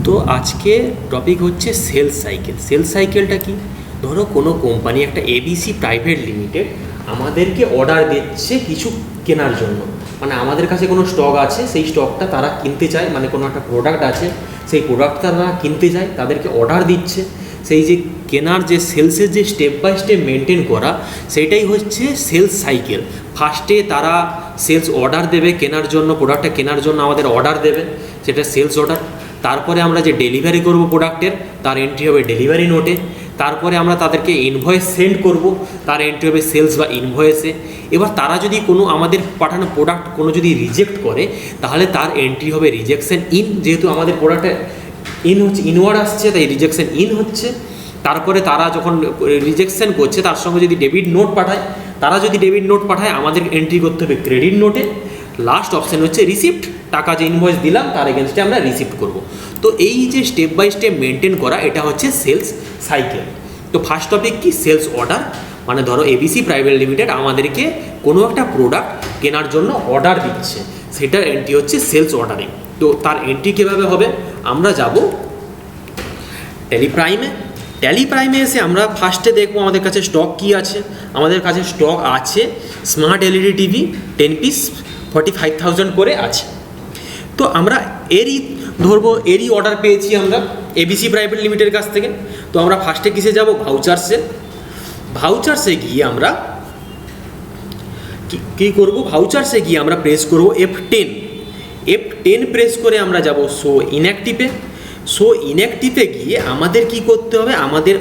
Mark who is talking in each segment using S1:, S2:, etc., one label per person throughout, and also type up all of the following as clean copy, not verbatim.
S1: তো আজকে টপিক হচ্ছে সেলস সাইকেল। সেলস সাইকেলটা কি? ধরো কোনো কোম্পানি, একটা এবিসি প্রাইভেট লিমিটেড আমাদেরকে অর্ডার দিচ্ছে কিছু কেনার জন্য, মানে আমাদের কাছে কোনো স্টক আছে, সেই স্টকটা তারা কিনতে চায়, মানে কোনো একটা প্রোডাক্ট আছে, সেই প্রোডাক্টটা তারা কিনতে চায়, তাদেরকে অর্ডার দিচ্ছে। সেই যে কেনার যে সেলসের যে স্টেপ বাই স্টেপ মেনটেন করা, সেইটাই হচ্ছে সেলস সাইকেল। ফার্স্টে তারা সেলস অর্ডার দেবে কেনার জন্য, প্রোডাক্টটা কেনার জন্য আমাদের অর্ডার দেবে, সেটা সেলস অর্ডার। তারপরে আমরা যে ডেলিভারি করব প্রোডাক্টের, তার এন্ট্রি হবে ডেলিভারি নোটে। তারপরে আমরা তাদেরকে ইনভয়েস সেন্ড করব, তার এন্ট্রি হবে সেলস বা ইনভয়েসে। এবার তারা যদি কোনো আমাদের পাঠানো প্রোডাক্ট কোনো যদি রিজেক্ট করে, তাহলে তার এন্ট্রি হবে রিজেকশন ইন, যেহেতু আমাদের প্রোডাক্টে ইন হচ্ছে, ইনওয়ার্ড আসছে, তাই রিজেকশন ইন হচ্ছে। তারপরে তারা যখন রিজেকশন করছে তার সঙ্গে যদি ডেবিট নোট পাঠায়, তারা যদি ডেবিট নোট পাঠায় আমাদের এন্ট্রি করতে হবে ক্রেডিট নোটে। লাস্ট অপশান হচ্ছে রিসিপ্ট, টাকা যে ইনভয়েস দিলাম তার এগেনস্টে আমরা রিসিপ্ট করব। তো এই যে স্টেপ বাই স্টেপ মেনটেন করা, এটা হচ্ছে সেলস সাইকেল। তো ফার্স্ট টপিক কি? Sales order. মানে ধরো এবিসি প্রাইভেট লিমিটেড আমাদেরকে কোনো একটা প্রোডাক্ট কেনার জন্য অর্ডার দিচ্ছে, সেটার এন্ট্রি হচ্ছে সেলস অর্ডারিং। তো তার এন্ট্রি কীভাবে হবে? আমরা যাব টেলিপ্রাইমে। টেলিপ্রাইমে এসে আমরা ফার্স্টে দেখবো আমাদের কাছে স্টক কী আছে। আমাদের কাছে স্টক আছে স্মার্ট এলইডি টিভি 10 পিস 45,000 করে আছে। তো আমরা এরই অর্ডার পেয়েছি আমরা এবিসি প্রাইভেট লিমিটেডের কাছ থেকে। তো আমরা ফার্স্টে কিসে যাব? ভাউচার্সে। ভাউচার্সে গিয়ে আমরা কী করব? ভাউচার্সে গিয়ে আমরা প্রেস করব F10। F10 প্রেস করে আমরা যাব শো ইনঅ্যাক্টিভে। শো ইনঅ্যাক্টিভে গিয়ে আমাদের কি করতে হবে? আমাদের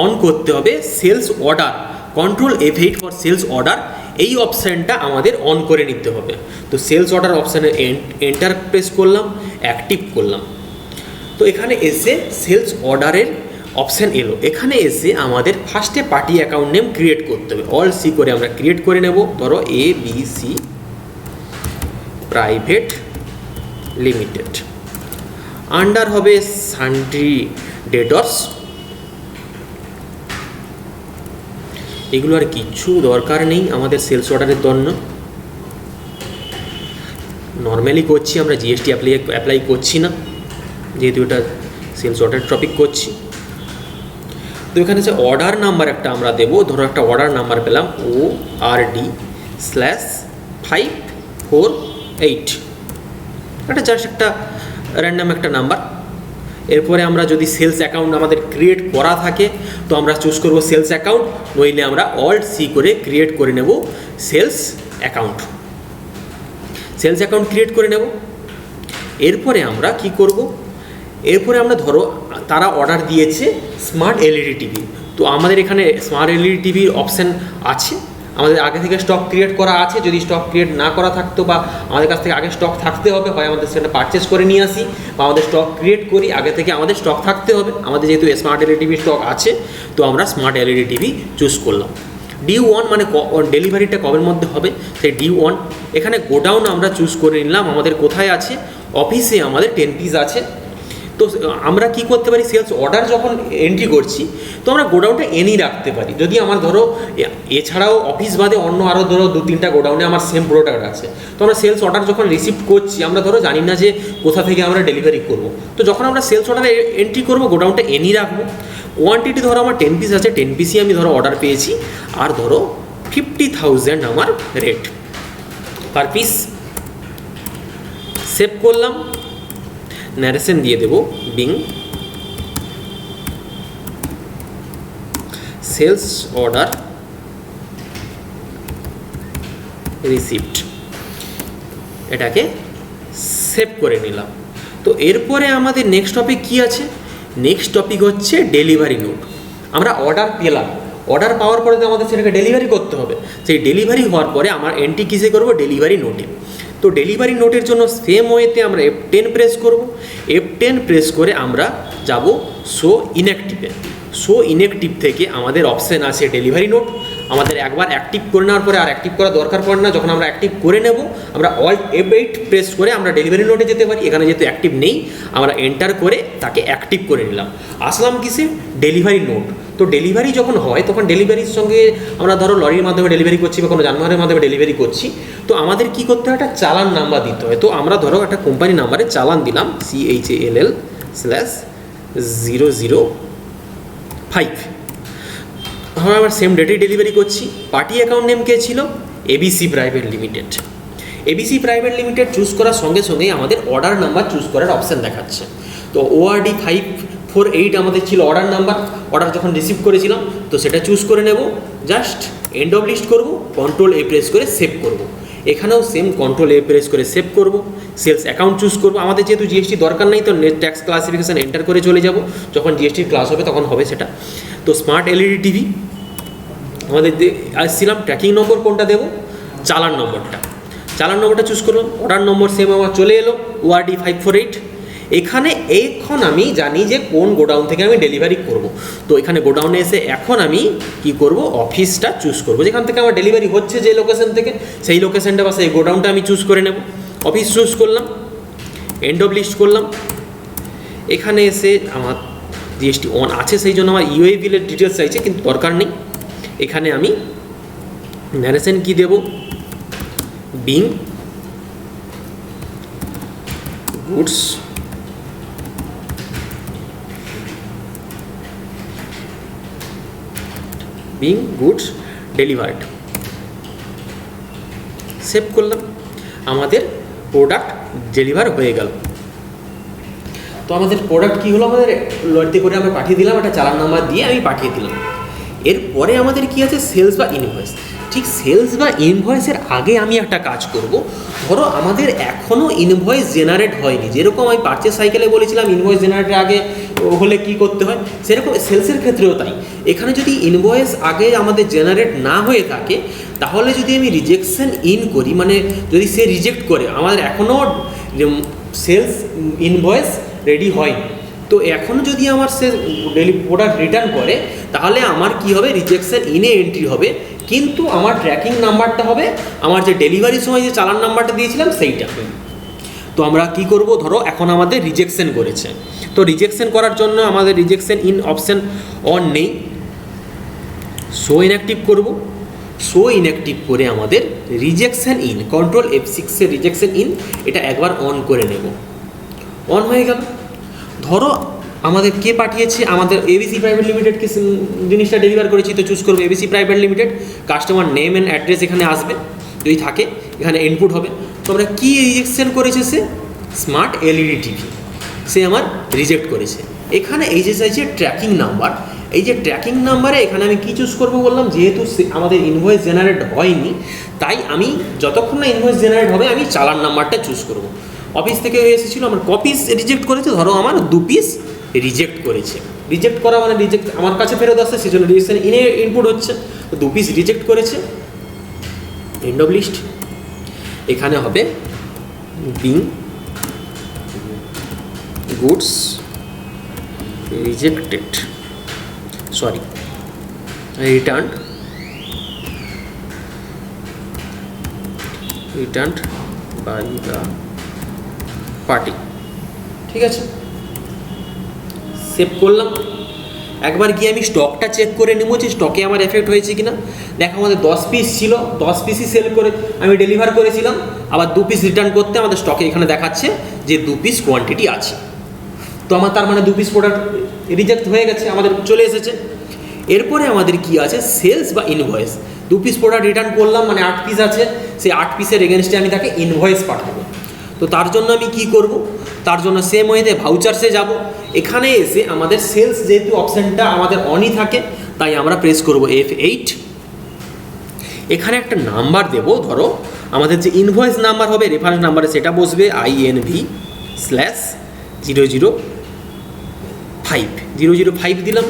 S1: অন করতে হবে sales order. Control F8 for sales order, এই অপশানটা আমাদের অন করে নিতে হবে। তো সেলস অর্ডার অপশানে এন্টার প্রেস করলাম, অ্যাক্টিভ করলাম। তো এখানে এসে সেলস অর্ডারের অপশান এলো। এখানে এসে আমাদের ফার্স্টে পার্টি অ্যাকাউন্ট নেম ক্রিয়েট করতে হবে। অল সি করে আমরা ক্রিয়েট করে নেব। ধরো এবিসি প্রাইভেট লিমিটেড, আন্ডার হবে সান্ড্রি ডেটর্স। এগুলো আর কিছু দরকার নেই আমাদের সেলস অর্ডারের জন্য। নর্মালি করছি আমরা, জিএসটি অ্যাপ্লাই করছি না, যেহেতু এটা সেলস অর্ডার টপিক করছি। তো এখানে যে অর্ডার নাম্বার একটা আমরা দেবো, ধরো একটা অর্ডার নাম্বার পেলাম ORD/548, এটা জাস্ট একটা র্যান্ডাম একটা নাম্বার। এরপরে আমরা যদি সেলস অ্যাকাউন্ট আমাদের ক্রিয়েট করা থাকে, তো আমরা চুজ করব সেলস অ্যাকাউন্ট, নইলে আমরা অল্ট সি করে ক্রিয়েট করে নেব sales account. Sales account create করে নেব। এরপরে আমরা কি করব? এরপরে আমরা ধরো তারা অর্ডার দিয়েছে স্মার্ট এলইডি টিভি। তো আমাদের এখানে স্মার্ট এলইডি টিভির অপশান আছে, আমাদের আগে থেকে স্টক ক্রিয়েট করা আছে। যদি স্টক ক্রিয়েট না করা থাকতো, বা আমাদের কাছ থেকে আগে স্টক থাকতে হবে, হয় আমাদের সেটা পারচেস করে নিয়ে আসি, বা আমাদের স্টক ক্রিয়েট করি, আগে থেকে আমাদের স্টক থাকতে হবে। আমাদের যেহেতু স্মার্ট এলইডি টিভি স্টক আছে, তো আমরা স্মার্ট এলইডি টিভি চুজ করলাম। D1 মানে ডেলিভারিটা কবের মধ্যে হবে, সেই D1। এখানে গোডাউন আমরা চুজ করে নিলাম, আমাদের কোথায় আছে? অফিসে আমাদের 10 পিস আছে। তো আমরা কি করতে পারি? সেলস অর্ডার যখন এন্ট্রি করছি, তো আমরা গোডাউনটা এনেই রাখতে পারি। যদি আমার ধরো এছাড়াও অফিস বাদে অন্য আরও ধরো 2-3টা গোডাউনে আমার সেম প্রোডাক্ট আছে, তো আমরা সেলস অর্ডার যখন রিসিভ করছি, আমরা ধরো জানি না যে কোথা থেকে আমরা ডেলিভারি করব। তো যখন আমরা সেলস অর্ডার এন্ট্রি করবো, গোডাউনটা এনেই রাখবো। কোয়ান্টিটি ধরো আমার 10 পিস আছে, 10 পিসই আমি ধরো অর্ডার পেয়েছি, আর ধরো 50,000 আমার রেট পার পিস। সেভ করলাম, ন্যারেশন দিয়ে দেব বিং সেলস অর্ডার রিসিপ্ট, এটাকে সেভ করে নিলাম। তো এরপরে আমাদের নেক্সট টপিক কি আছে? নেক্সট টপিক হচ্ছে ডেলিভারি নোট। আমরা অর্ডার পেলাম, অর্ডার পাওয়ার পরে তো আমাদের সেটাকে ডেলিভারি করতে হবে। সেই ডেলিভারি হওয়ার পরে আমার এন্ট্রি কিসে করব? ডেলিভারি নোটে। তো ডেলিভারি নোটের জন্য সেম ওয়েতে আমরা F10 প্রেস করব। F10 প্রেস করে আমরা যাব শো ইনঅ্যাক্টিভে। শো ইনঅ্যাক্টিভ থেকে আমাদের অপশান আছে ডেলিভারি নোট, আমাদের একবার অ্যাক্টিভ করে নেওয়ার পরে আর অ্যাক্টিভ করা দরকার পড়ে না। যখন আমরা অ্যাক্টিভ করে নেব আমরা অল্ট F8 প্রেস করে আমরা ডেলিভারি নোটে যেতে পারি। এখানে যেহেতু অ্যাক্টিভ নেই আমরা এন্টার করে তাকে অ্যাক্টিভ করে নিলাম। আসলাম কিসে? Delivery note. তো ডেলিভারি যখন হয় তখন ডেলিভারির সঙ্গে আমরা ধরো লরির মাধ্যমে ডেলিভারি করছি বা কোনো যানবাহনের মাধ্যমে ডেলিভারি করছি, তো আমাদের কি করতে হয়? একটা চালান নাম্বার দিতে হয়। তো আমরা ধরো একটা কোম্পানি নাম্বারে চালান দিলাম CHALL/005। ধরো আমরা সেম ডেটেই ডেলিভারি করছি। পার্টি অ্যাকাউন্ট নেম কে ছিল? ABC private limited. ABC private limited choose করার সঙ্গে সঙ্গেই আমাদের অর্ডার নাম্বার চুজ করার অপশান দেখাচ্ছে। তো ORD 548 আমাদের ছিল অর্ডার নাম্বার। অর্ডার যখন রিসিভ করেছিলাম তো সেটা চুজ করে নেব, জাস্ট এন্ড অফ লিস্ট করব, Ctrl A প্রেস করে সেভ করব। এখানেও সেম Ctrl A প্রেস করে সেভ করব। সেলস অ্যাকাউন্ট চুজ করব। আমাদের যেহেতু জিএসটি দরকার নেই তো নেট ট্যাক্স ক্লাসিফিকেশান এন্টার করে চলে যাব, যখন জিএসটির ক্লাস হবে তখন হবে সেটা। তো স্মার্ট LED টিভি আমাদের আসছিলাম। ট্র্যাকিং নম্বর কোনটা দেবো? চালান নম্বরটা। চালান নম্বরটা চুজ করলাম। অর্ডার নম্বর সেম আমার চলে এলো ORD 548। এখানে এখন আমি জানি যে কোন গোডাউন থেকে আমি ডেলিভারি করব। তো এখানে গোডাউনে এসে এখন আমি কি করব? অফিসটা চুজ করব, যেখান থেকে আমার ডেলিভারি হচ্ছে যে লোকেশন থেকে, সেই লোকেশনটা বা সেই গোডাউনটা আমি চুজ করে নেব। অফিস চুজ করলাম, এন্ড অফ লিস্ট করলাম। এখানে এসে আমার জিএসটি অন আছে সেই জন্য আমার ইউএ বিলের ডিটেলস চাইছে, কিন্তু দরকার নেই। এখানে আমি ন্যারেশন কি দেব? Being goods delivered. সেভ করলাম। আমাদের প্রোডাক্ট ডেলিভার হয়ে গেল। তো আমাদের প্রোডাক্ট কী হলো? আমাদের লরিতে করে আমরা পাঠিয়ে দিলাম, একটা চালান নাম্বার দিয়ে আমি পাঠিয়ে দিলাম। এরপরে আমাদের কি আছে? সেলস বা ইনভয়েস। ঠিক সেলস বা ইনভয়েসের আগে আমি একটা কাজ করব। ধরো আমাদের এখনও ইনভয়েস জেনারেট হয়নি, যেরকম আমি পারচেজ সাইকেলে বলেছিলাম ইনভয়েস জেনারেটের আগে হলে কি করতে হয়, সেরকম সেলসের ক্ষেত্রেও তাই। এখানে যদি ইনভয়েস আগে আমাদের জেনারেট না হয়ে থাকে তাহলে যদি আমি রিজেকশন ইন করি, মানে যদি সে রিজেক্ট করে, আমাদের এখনও সেলস ইনভয়েস রেডি হয়নি, তো এখনও যদি আমার সে প্রোডাক্ট রিটার্ন করে তাহলে আমার কি হবে? রিজেকশন ইনে এন্ট্রি হবে, কিন্তু আমার ট্র্যাকিং নাম্বারটা হবে আমার যে ডেলিভারির সময় যে চালান নাম্বারটা দিয়েছিলাম সেইটা। তো আমরা কি করব? ধরো এখন আমাদের রিজেকশন করেছে, তো রিজেকশন করার জন্য আমাদের রিজেকশন ইন অপশান অন নেই, শো ইনঅ্যাক্টিভ করব। শো ইনঅ্যাক্টিভ করে আমাদের রিজেকশন ইন, Ctrl F6 এর রিজেকশন ইন এটা একবার অন করে নেব। অন হয়ে গেল। ধরো আমাদের কে পাঠিয়েছে? আমাদের এবিসি প্রাইভেট লিমিটেডকে জিনিসটা ডেলিভার করেছি, তো চুজ করবো ABC private limited. Customer name and address এখানে আসবে, যদি থাকে এখানে ইনপুট হবে। তো আমরা কী রিজেকশন করেছে? সে স্মার্ট LED টিভি সে আমার রিজেক্ট করেছে। এখানে এই যে চাইছে ট্র্যাকিং নাম্বার, এই যে ট্র্যাকিং নাম্বারে এখানে আমি কী চুজ করবো বললাম? যেহেতু আমাদের ইনভয়েস জেনারেট হয়নি তাই আমি যতক্ষণ না ইনভয়েস জেনারেট হবে আমি চালান নাম্বারটা চুজ করব। অফিস থেকে এসেছিলো, আমার কপিস রিজেক্ট করেছে, ধরো আমার 2 পিস রিজেক্ট করেছে। রিজেক্ট করা মানে রিজেক্ট আমার কাছে ফেরত আসছে, সেই জন্য রিজেকশন ইনে ইনপুট হচ্ছে। তো 2 পিস রিজেক্ট করেছে, এন্ড অফ লিস্ট। এখানে হবে being goods rejected, sorry returned by the party. ঠিক আছে, সেভ করলাম। একবার গিয়ে আমি স্টকটা চেক করে নেব যে স্টকে আমার এফেক্ট হয়েছে কিনা। দেখো আমাদের 10 পিস ছিল, 10 পিসই সেল করে আমি ডেলিভার করেছিলাম, আবার 2 পিস রিটার্ন করতে আমাদের স্টকে এখানে দেখাচ্ছে যে 2 পিস কোয়ান্টিটি আছে। তো আমার তার মানে 2 পিস প্রোডাক্ট রিজেক্ট হয়ে গেছে, আমাদের চলে এসেছে। এরপরে আমাদের কি আছে? সেলস বা ইনভয়েস। 2 পিস প্রোডাক্ট রিটার্ন করলাম, মানে 8 পিস আছে, সেই 8 পিসের এগেনস্টে আমি তাকে ইনভয়েস পাঠাবো। তো তার জন্য আমি কি করব? তার জন্য সেম ওয়েতে ভাউচার্সে যাব। এখানে এসে আমাদের সেলস যেহেতু অপশানটা আমাদের অনই থাকে তাই আমরা প্রেস করব F8। এখানে একটা নাম্বার দেব, ধরো আমাদের যে ইনভয়েস নাম্বার হবে রেফারেন্স নাম্বারে সেটা বসবে INV/005 দিলাম,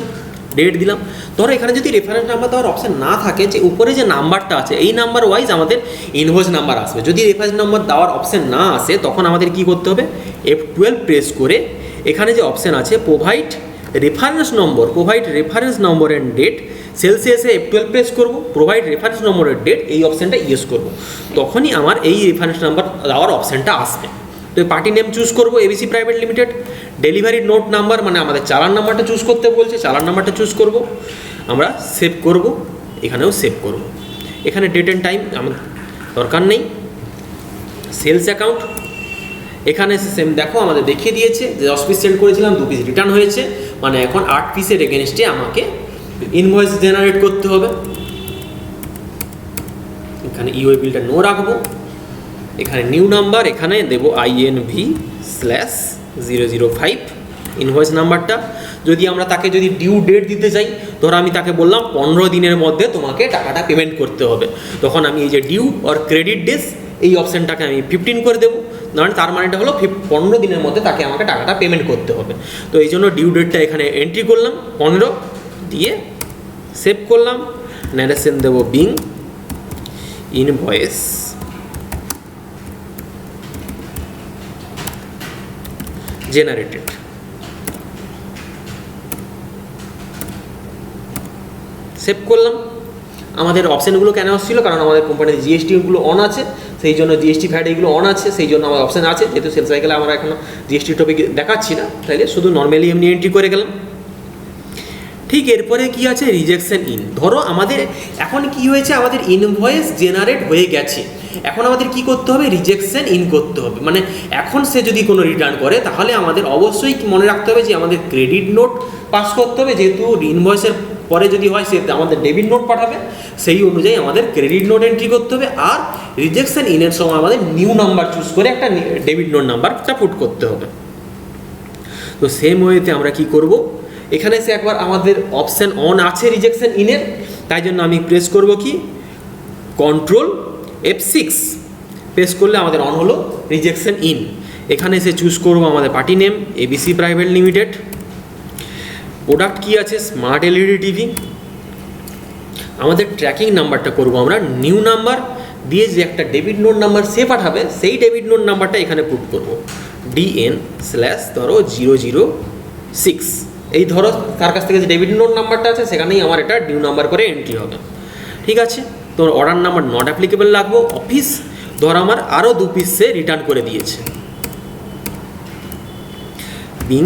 S1: ডেট দিলাম। ধরো এখানে যদি রেফারেন্স নাম্বার দেওয়ার অপশান না থাকে, যে উপরে যে নাম্বারটা আছে এই নাম্বার ওয়াইজ আমাদের ইনভয়েস নাম্বার আসবে। যদি রেফারেন্স নাম্বার দেওয়ার অপশান না আসে তখন আমাদের কি করতে হবে? F12 প্রেস করে এখানে যে অপশান আছে provide reference number and date, সেলসে এসে F12 প্রেস করব, প্রোভাইড রেফারেন্স নম্বরের ডেট, এই অপশানটা ইয়েস করব, তখনই আমার এই রেফারেন্স নাম্বার দেওয়ার অপশানটা আসবে। তো পার্টি নেম চুজ করবো ABC private limited, delivery note number মানে আমাদের চালান নাম্বারটা চুজ করতে বলছে, চালান নাম্বারটা চুজ করব, আমরা সেভ করব, এখানেও সেভ করব। এখানে ডেট অ্যান্ড টাইম আমার দরকার নেই। সেলস অ্যাকাউন্ট, এখানে সেম দেখো আমাদের দেখিয়ে দিয়েছে যে 10 পিস সেল করেছিলাম, 2 পিস রিটার্ন হয়েছে, মানে এখন 8 পিসের এগেনস্টে আমাকে ইনভয়েস জেনারেট করতে হবে। এখানে ইউএ বিলটা নো রাখবো, এখানে নিউ নাম্বার, এখানে দেবো INV/005 ইনভয়েস নাম্বারটা। যদি আমরা তাকে যদি ডিউ ডেট দিতে চাই, ধরো আমি তাকে বললাম 15 দিনের মধ্যে তোমাকে টাকাটা পেমেন্ট করতে হবে, তখন আমি এই যে ডিউ অর ক্রেডিট ডেস এই অপশানটাকে আমি 15 করে দেবো, মানে তার মানেটা হলো 15 দিনের মধ্যে তাকে আমাকে টাকাটা পেমেন্ট করতে হবে। তো এই জন্য ডিউ ডেটটা এখানে এন্ট্রি করলাম 15 দিয়ে সেভ করলাম। ন্যারেশন দেবো বিং ইনভয়েস জেনারেটেড। সেভ করলাম। আমাদের অপশানগুলো কেন আসছিল, কারণ আমাদের কোম্পানির জিএসটিগুলো অন আছে, সেই জন্য জিএসটি ফ্যাট এগুলো অন আছে, সেই জন্য আমার অপশান আছে। যেহেতু সেলস সাইকেলে আমরা এখনও জিএসটি টপিক দেখাচ্ছি না, তাইলে শুধু নর্মালি এমনি এন্ট্রি করে গেলাম। ঠিক এরপরে কি আছে, রিজেকশন ইন। ধরো আমাদের এখন কি হয়েছে, আমাদের ইনভয়েস জেনারেট হয়ে গেছে, এখন আমাদের কি করতে হবে, রিজেকশন ইন করতে হবে। মানে এখন সে যদি কোনো রিটার্ন করে, তাহলে আমাদের অবশ্যই মনে রাখতে হবে যে আমাদের ক্রেডিট নোট পাস করতে হবে, যেহেতু ইনভয়েসের পরে যদি হয় সে আমাদের ডেবিট নোট পাঠাবে, সেই অনুযায়ী আমাদের ক্রেডিট নোট এন্ট্রি করতে হবে। আর রিজেকশন ইনের সময় আমাদের নিউ নাম্বার চুজ করে একটা ডেবিট নোট নাম্বারটা পুট করতে হবে। তো সেম ওয়েতে আমরা কি করব, এখানে সে একবার আমাদের অপশান অন আছে রিজেকশন ইনের, তাই জন্য আমি প্রেস করব কি কন্ট্রোল F6, প্রেস করলে আমাদের অন হলো রিজেকশন ইন। এখানে এসে চুজ করব আমাদের party name ABC private limited, product কি আছে স্মার্ট এলইডি টিভি, আমাদের ট্র্যাকিং নাম্বারটা করব আমরা নিউ নাম্বার দিয়ে, যে একটা ডেবিট নোট নাম্বার সে পাঠাবে সেই ডেবিট নোট নাম্বারটা এখানে পুট করব DN/006। এই ধরো তার কাছ থেকে যে ডেবিট নোট নাম্বারটা আছে সেখানেই আমার এটা ডিউ নাম্বার করে এন্ট্রি হবে। ঠিক আছে, তো অর্ডার নাম্বার নট অ্যাপ্লিকেবল লাগবো। অফিস ধর আমার আরও 2 পিস সে রিটার্ন করে দিয়েছে, বিং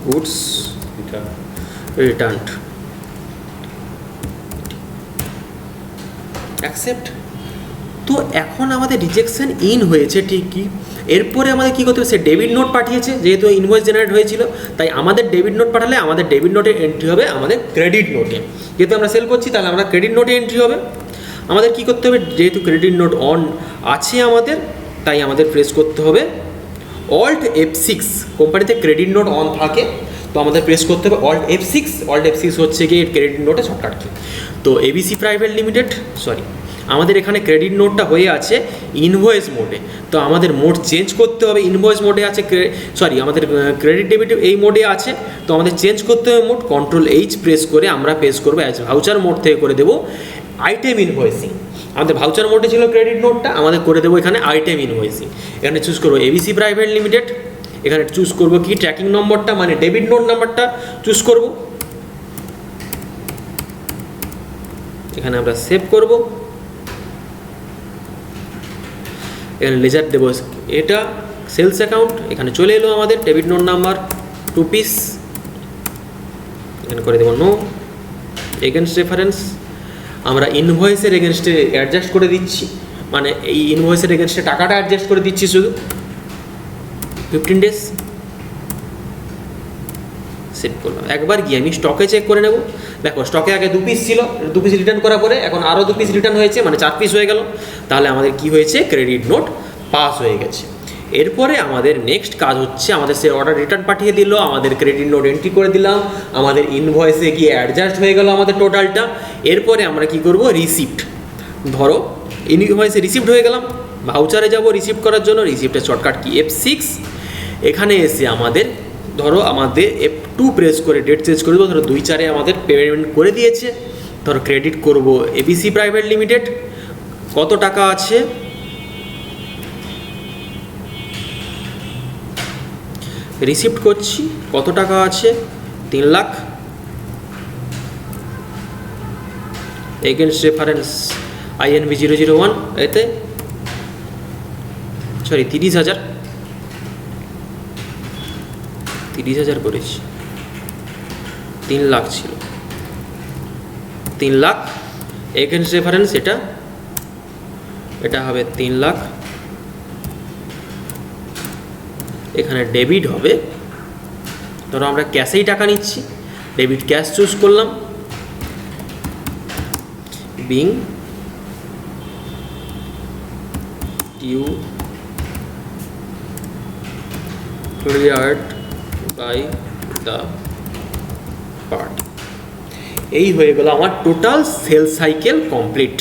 S1: গুডস রিটার্নড, অ্যাকসেপ্ট। তো এখন আমাদের রিজেকশন ইন হয়েছে ঠিকই, এরপরে আমাদের কী করতে হবে, সে ডেবিট নোট পাঠিয়েছে, যেহেতু ইনভয়েস জেনারেট হয়েছিল, তাই আমাদের ডেবিট নোট পাঠালে আমাদের ডেবিট নোটে এন্ট্রি হবে আমাদের ক্রেডিট নোটে। যেহেতু আমরা সেল করছি তাহলে আমরা ক্রেডিট নোটে এন্ট্রি হবে। আমাদের কী করতে হবে, যেহেতু ক্রেডিট নোট অন আছে আমাদের, তাই আমাদের প্রেস করতে হবে Alt F6। কোম্পানিতে ক্রেডিট নোট অন থাকে, তো আমাদের প্রেস করতে হবে Alt F6। Alt F6 হচ্ছে গিয়ে ক্রেডিট নোটে শর্টকাট কি। তো এবিসি প্রাইভেট লিমিটেড, সরি আমাদের এখানে ক্রেডিট নোটটা হয়ে আছে ইনভয়েস মোডে, তো আমাদের মোড চেঞ্জ করতে হবে। ইনভয়েস মোডে আছে, সরি আমাদের ক্রেডিট ডেবিট এই মোডে আছে, তো আমাদের চেঞ্জ করতে হবে মোড। কন্ট্রোল H প্রেস করে আমরা প্রেস করবো অ্যাজ ভাউচার মোড থেকে করে দেবো আইটেম ইনভয়েসিং। আমাদের ভাউচার মোডে ছিল ক্রেডিট নোটটা, আমাদের করে দেবো এখানে আইটেম ইনভয়েসিং। এখানে চুজ করবো এবিসি প্রাইভেট লিমিটেড, এখানে চুজ করবো কি ট্র্যাকিং নম্বরটা মানে ডেবিট নোট নাম্বারটা চুজ করব, এখানে আমরা সেভ করব। এখানে লেজার দেবো এটা সেলস অ্যাকাউন্ট, এখানে চলে এলো আমাদের ডেবিট নোট নাম্বার 2 পিস, এখানে করে দেবো নো। এগেনস্ট রেফারেন্স আমরা ইনভয়েসের এগেনস্টে অ্যাডজাস্ট করে দিচ্ছি, মানে এই ইনভয়েসের এগেনস্টে টাকাটা অ্যাডজাস্ট করে দিচ্ছি শুধু 15 ডেজ। সেভ করলাম। একবার গিয়ে আমি স্টকে চেক করে নেব। দেখো স্টকে আগে 2 পিস ছিল, 2 পিস রিটার্ন করার পরে এখন আরও 2 পিস রিটার্ন হয়েছে, মানে 4 পিস হয়ে গেল। তাহলে আমাদের কি হয়েছে, ক্রেডিট নোট পাস হয়ে গেছে। এরপরে আমাদের নেক্সট কাজ হচ্ছে, আমাদের সে অর্ডার রিটার্ন পাঠিয়ে দিল, আমাদের ক্রেডিট নোট এন্ট্রি করে দিলাম, আমাদের ইনভয়েসে গিয়ে অ্যাডজাস্ট হয়ে গেল আমাদের টোটালটা। এরপরে আমরা কি করব, রিসিপ্ট। ধরো ইনভয়েসে রিসিপ্ট হয়ে গেলাম, ভাউচারে যাব রিসিপ্ট করার জন্য, রিসিপ্টের শর্টকাট কি F6। এখানে এসে আমাদের ধরো আমাদের F2 প্রেস করে ডেট চেঞ্জ করে দেবো। ধরো 2/4 আমাদের পেমেন্ট করে দিয়েছে, ধরো ক্রেডিট করব এবিসি প্রাইভেট লিমিটেড। কত টাকা আছে, রিসিপ্ট করছি, কত টাকা আছে 3 লাখ। এগেনস্ট রেফারেন্স INV 001 এতে সরি 30,000 করেছি, 3 লাখ ছিল, 3 লাখ এগেনস্ট রেফারেন্স এটা হবে 3 লাখ, এখানে ডেবিট হবে, ধরো আমরা ক্যাশেই টাকা নিচ্ছি, ডেবিট ক্যাশ চুজ করলাম, being due cleared by the party। এই হয়ে গেল আমার টোটাল সেল সাইকেল কমপ্লিট।